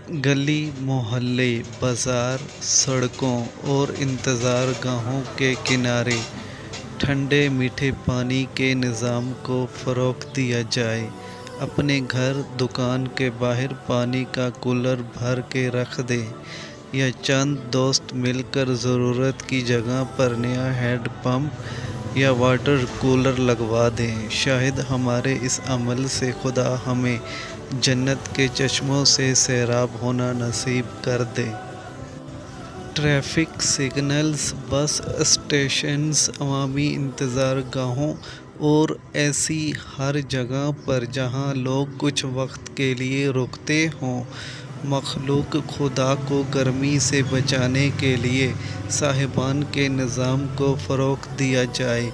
गली मोहल्ले, बाजार, सड़कों और इंतज़ार गाहों के किनारे ठंडे मीठे पानी के निज़ाम को फ़रोग़ दिया जाए। अपने घर दुकान के बाहर पानी का कूलर भर के रख दें या चंद दोस्त मिलकर ज़रूरत की जगह पर नया हैंड पंप या वाटर कूलर लगवा दें। शायद हमारे इस अमल से खुदा हमें जन्नत के चश्मों से सैराब होना नसीब कर दे। ट्रैफिक सिग्नल्स, बस स्टेशंस, अवामी इंतज़ार गाहों और ऐसी हर जगह पर जहां लोग कुछ वक्त के लिए रुकते हों, मखलूक खुदा को गर्मी से बचाने के लिए साहिबान के निज़ाम को फ़रोग़ दिया जाए।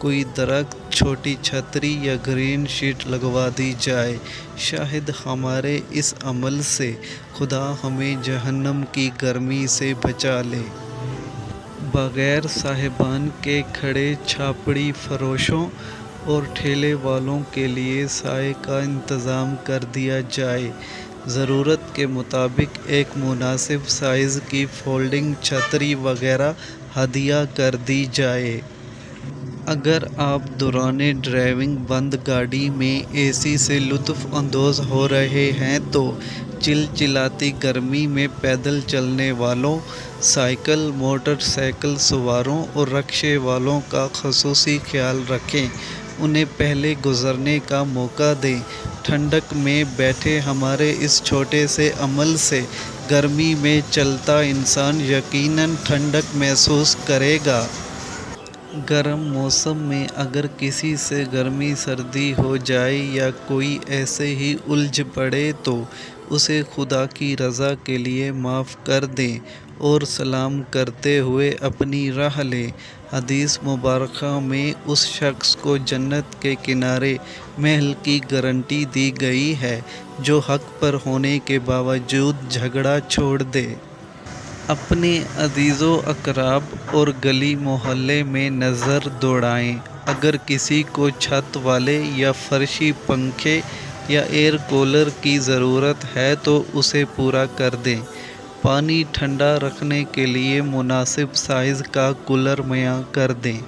कोई दरख्त, छोटी छतरी या ग्रीन शीट लगवा दी जाए। शायद हमारे इस अमल से खुदा हमें जहन्नम की गर्मी से बचा ले। बग़ैर साहिबान के खड़े छापड़ी फरोशों और ठेले वालों के लिए साए का इंतज़ाम कर दिया जाए। ज़रूरत के मुताबिक एक मुनासिब साइज़ की फोल्डिंग छतरी वगैरह हदिया कर दी जाए। अगर आप दौराने ड्राइविंग बंद गाड़ी में एसी से लुत्फ़ अंदोज़ हो रहे हैं तो चिलचिलाती गर्मी में पैदल चलने वालों, साइकिल मोटरसाइकिल सवारों और रक्शे वालों का ख़ुसूसी ख्याल रखें। उन्हें पहले गुज़रने का मौका दें। ठंडक में बैठे हमारे इस छोटे से अमल से गर्मी में चलता इंसान यकीनन ठंडक महसूस करेगा। गर्म मौसम में अगर किसी से गर्मी सर्दी हो जाए या कोई ऐसे ही उलझ पड़े तो उसे खुदा की रज़ा के लिए माफ़ कर दें और सलाम करते हुए अपनी राह लें। हदीस मुबारका में उस शख्स को जन्नत के किनारे महल की गारंटी दी गई है जो हक़ पर होने के बावजूद झगड़ा छोड़ दे। अपने अजीज़ो अकराब और गली मोहल्ले में नज़र दौड़ाएं। अगर किसी को छत वाले या फर्शी पंखे या एयर कूलर की ज़रूरत है तो उसे पूरा कर दें। पानी ठंडा रखने के लिए मुनासिब साइज़ का कूलर मुहैया कर दें।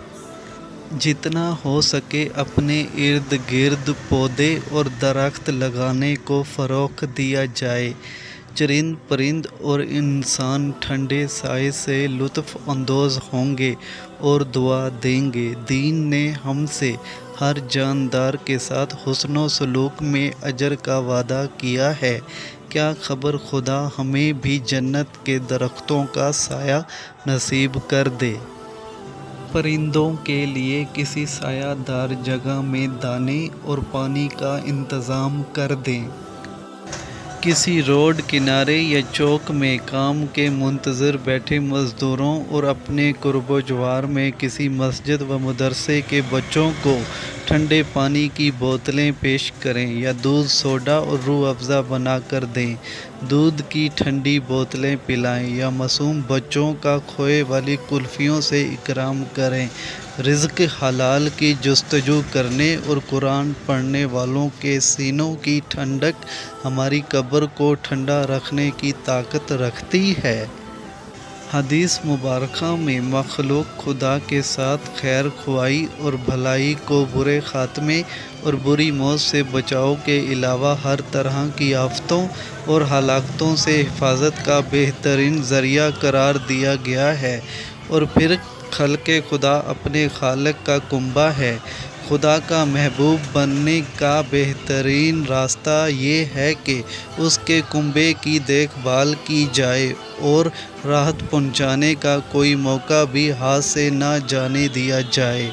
जितना हो सके अपने इर्द गिर्द पौधे और दरख्त लगाने को फ़रोग़ दिया जाए। चरिंद परिंद और इंसान ठंडे साए से लुत्फ़ अंदोज़ होंगे और दुआ देंगे। दीन ने हमसे हर जानदार के साथ हुस्न सलूक में अजर का वादा किया है। क्या खबर खुदा हमें भी जन्नत के दरख्तों का साया नसीब कर दे। परिंदों के लिए किसी सायादार जगह में दाने और पानी का इंतज़ाम कर दें। किसी रोड किनारे या चौक में काम के मुंतज़िर बैठे मज़दूरों और अपने कुर्बो जवार में किसी मस्जिद व मदरसे के बच्चों को ठंडे पानी की बोतलें पेश करें या दूध, सोडा और रूह अफ़ज़ा बना कर दें। दूध की ठंडी बोतलें पिलाएं या मासूम बच्चों का खोए वाली कुल्फ़ियों से इकराम करें। रिज़्क़ हलाल की जुस्तजू करने और कुरान पढ़ने वालों के सीनों की ठंडक हमारी कब्र को ठंडा रखने की ताकत रखती है। हदीस मुबारका में मखलूक खुदा के साथ खैर ख्वाही और भलाई को बुरे ख़ात्मे और बुरी मौत से बचाव के अलावा हर तरह की आफ़तों और हलाकतों से हिफाजत का बेहतरीन ज़रिया करार दिया गया है। और फिर खल्क़े खुदा अपने खालिक का कुंबा है। खुदा का महबूब बनने का बेहतरीन रास्ता ये है कि उसके कुंबे की देखभाल की जाए और राहत पहुंचाने का कोई मौका भी हाथ से ना जाने दिया जाए।